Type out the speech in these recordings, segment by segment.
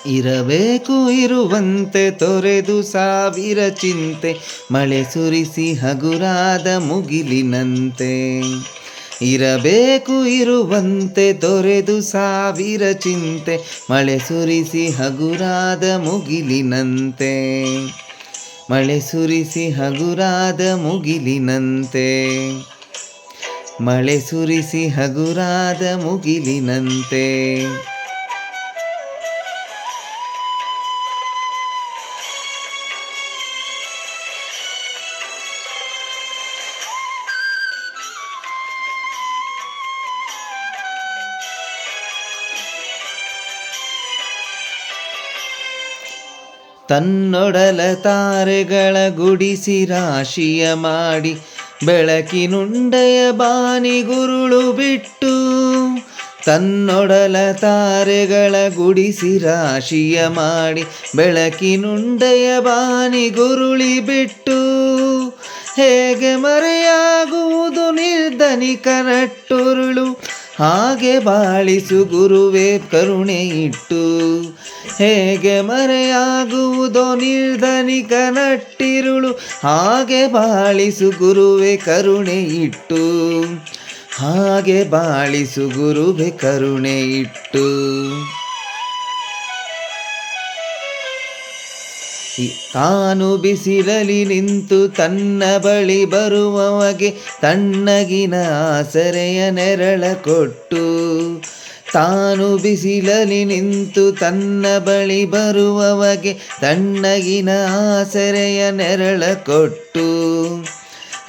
ಇರಬೇಕು ಇರುವಂತೆ ತೊರೆದು ಸಾವಿರ ಚಿಂತೆ, ಮಳೆ ಸುರಿಸಿ ಹಗುರಾದ ಮುಗಿಲಿನಂತೆ. ಇರಬೇಕು ಇರುವಂತೆ ತೊರೆದು ಸಾವಿರ ಚಿಂತೆ, ಮಳೆ ಸುರಿಸಿ ಹಗುರಾದ ಮುಗಿಲಿನಂತೆ. ಮಳೆ ಸುರಿಸಿ ಹಗುರಾದ ಮುಗಿಲಿನಂತೆ. ಮಳೆ ಸುರಿಸಿ ಹಗುರಾದ ಮುಗಿಲಿನಂತೆ. ತನ್ನೊಡಲ ತಾರೆಗಳ ಗುಡಿಸಿ ರಾಶಿಯ ಮಾಡಿ, ಬೆಳಕಿನುಂಡೆಯ ಬಾನಿಗುರುಳು ಬಿಟ್ಟು. ತನ್ನೊಡಲ ತಾರೆಗಳ ಗುಡಿಸಿ ರಾಶಿಯ ಮಾಡಿ, ಬೆಳಕಿನುಂಡೆಯ ಬಾನಿಗುರುಳಿ ಬಿಟ್ಟು. ಹೇಗೆ ಮರೆಯಾಗುವುದು ನಿರ್ಧನಿಕ ನಟ್ಟುರುಳು, ಹಾಗೆ ಬಾಳಿಸು ಗುರುವೇ ಕರುಣೆ ಇಟ್ಟು. ಹೇಗೆ ಮರೆಯಾಗುವುದೋ ನಿರ್ಧನಿಕ ನಟ್ಟಿರುಳು, ಹಾಗೆ ಬಾಳಿಸು ಗುರುವೇ ಕರುಣೆ ಇಟ್ಟು. ಹಾಗೆ ಬಾಳಿಸು ಗುರುವೇ ಕರುಣೆ ಇಟ್ಟು. ತಾನು ಬಿಸಿಲಲಿ ನಿಂತು ತನ್ನ ಬಳಿ ಬರುವವಗೆ ತಣ್ಣಗಿನ ಆಸರೆಯ ನೆರಳ ಕೊಟ್ಟು. ತಾನು ಬಿಸಿಲಲಿ ನಿಂತು ತನ್ನ ಬಳಿ ಬರುವವಗೆ ತಣ್ಣಗಿನ ಆಸರೆಯ ನೆರಳ ಕೊಟ್ಟು.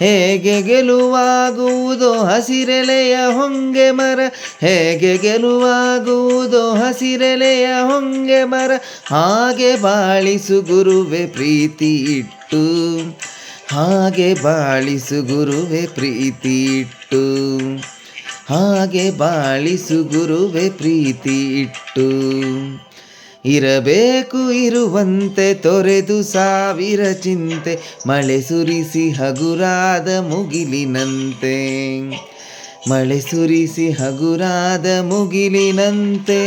ಹೇಗೆ ಗೆಲುವಾಗುವುದೋ ಹಸಿರೆಲೆಯ ಹೊಂಗೆ ಮರ, ಹೇಗೆ ಗೆಲುವಾಗುವುದೋ ಹಸಿರೆಲೆಯ ಹೊಂಗೆ ಮರ, ಹಾಗೆ ಬಾಳಿಸು ಗುರುವೇ ಪ್ರೀತಿ ಇಟ್ಟು. ಹಾಗೆ ಬಾಳಿಸು ಗುರುವೇ ಪ್ರೀತಿ ಇಟ್ಟು. ಹಾಗೆ ಬಾಳಿಸು ಗುರುವೇ ಪ್ರೀತಿ ಇಟ್ಟು. ಇರಬೇಕು ಇರುವಂತೆ ತೊರೆದು ಸಾವಿರ ಚಿಂತೆ, ಮಳೆ ಸುರಿಸಿ ಹಗುರಾದ ಮುಗಿಲಿನಂತೆ. ಮಳೆ ಸುರಿಸಿ ಹಗುರಾದ ಮುಗಿಲಿನಂತೆ.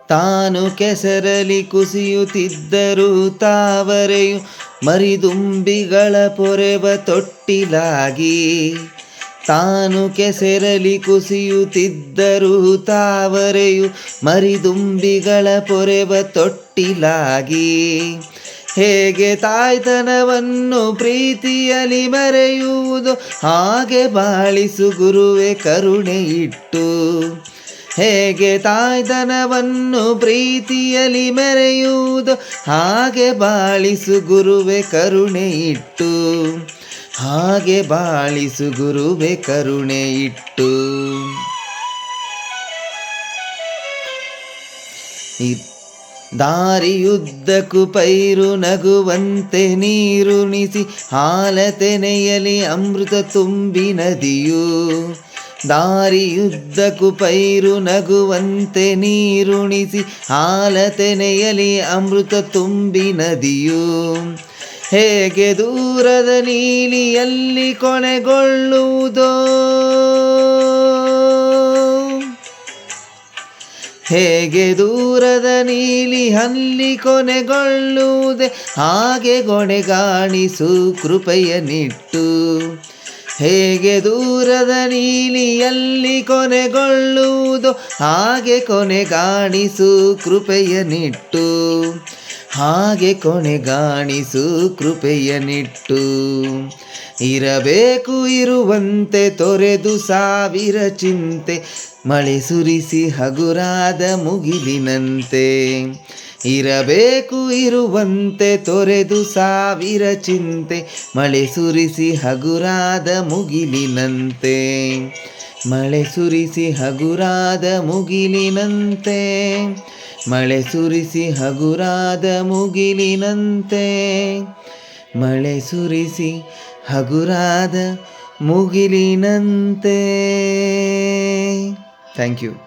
ತಾನು ಕೆಸರಲಿ ಕುಸಿಯುತ್ತಿದ್ದರೂ ತಾವರೆಯು ಮರಿದುಂಬಿಗಳ ಪೊರೆವ ತೊಟ್ಟಿಲಾಗಿ. ತಾನು ಕೆಸರಲಿ ಕುಸಿಯುತ್ತಿದ್ದರೂ ತಾವರೆಯು ಮರಿದುಂಬಿಗಳ ಪೊರೆವ ತೊಟ್ಟಿಲಾಗಿ. ಹೇಗೆ ತಾಯ್ತನವನ್ನು ಪ್ರೀತಿಯಲಿ ಮರೆಯುವುದು, ಹಾಗೆ ಬಾಳಿಸು ಗುರುವೇ ಕರುಣೆ ಇಟ್ಟು. ಹೇಗೆ ತಾಯ್ತನವನ್ನು ಪ್ರೀತಿಯಲಿ ಮೆರೆಯುವುದು, ಹಾಗೆ ಬಾಳಿಸು ಗುರುವೇ ಕರುಣೆ ಇಟ್ಟು. ಹಾಗೆ ಬಾಳಿಸು ಗುರುವೇ ಕರುಣೆ ಇಟ್ಟು. ದಾರಿಯುದ್ದಕ್ಕೂ ಪೈರು ನಗುವಂತೆ ನೀರುಣಿಸಿ, ಹಾಲತೆನೆಯಲಿ ಅಮೃತ ತುಂಬಿ ನದಿಯು. ದಾರಿಯುದ್ದಕ್ಕೂ ಪೈರು ನಗುವಂತೆ ನೀರುಣಿಸಿ, ಹಾಲತೆನೆಯಲಿ ಅಮೃತ ತುಂಬಿ ನದಿಯು. ಹೇಗೆ ದೂರದ ನೀಲಿಯಲ್ಲಿ ಕೊನೆಗೊಳ್ಳುವುದೋ, ಹೇಗೆ ದೂರದ ನೀಲಿ ಅಲ್ಲಿ ಕೊನೆಗೊಳ್ಳುವುದೇ, ಹಾಗೆ ಕೊನೆಗಾಣಿಸು ಕೃಪೆಯ ನಿಟ್ಟು. ಹೇಗೆ ದೂರದ ನೀಲಿಯಲ್ಲಿ ಕೊನೆಗೊಳ್ಳುವುದೋ, ಹಾಗೆ ಕೊನೆಗಾಣಿಸು ಕೃಪೆಯ ನಿಟ್ಟು. ಹಾಗೆ ಕೊನೆಗಾಣಿಸು ಕೃಪೆಯ ನಿಟ್ಟು. ಇರಬೇಕು ಇರುವಂತೆ ತೊರೆದು ಸಾವಿರ ಚಿಂತೆ, ಮಳೆ ಸುರಿಸಿ ಹಗುರಾದ ಮುಗಿಲಿನಂತೆ. ಇರಬೇಕು ಇರುವಂತೆ ತೊರೆದು ಸಾವಿರ ಚಿಂತೆ, ಮಳೆ ಸುರಿಸಿ ಹಗುರಾದ ಮುಗಿಲಿನಂತೆ. ಮಳೆ ಸುರಿಸಿ ಹಗುರಾದ ಮುಗಿಲಿನಂತೆ. ಮಳೆ ಸುರಿಸಿ ಹಗುರಾದ ಮುಗಿಲಿನಂತೆ. ಮಳೆ ಸುರಿಸಿ ಹಗುರಾದ ಮುಗಿಲಿನಂತೆ. Thank you.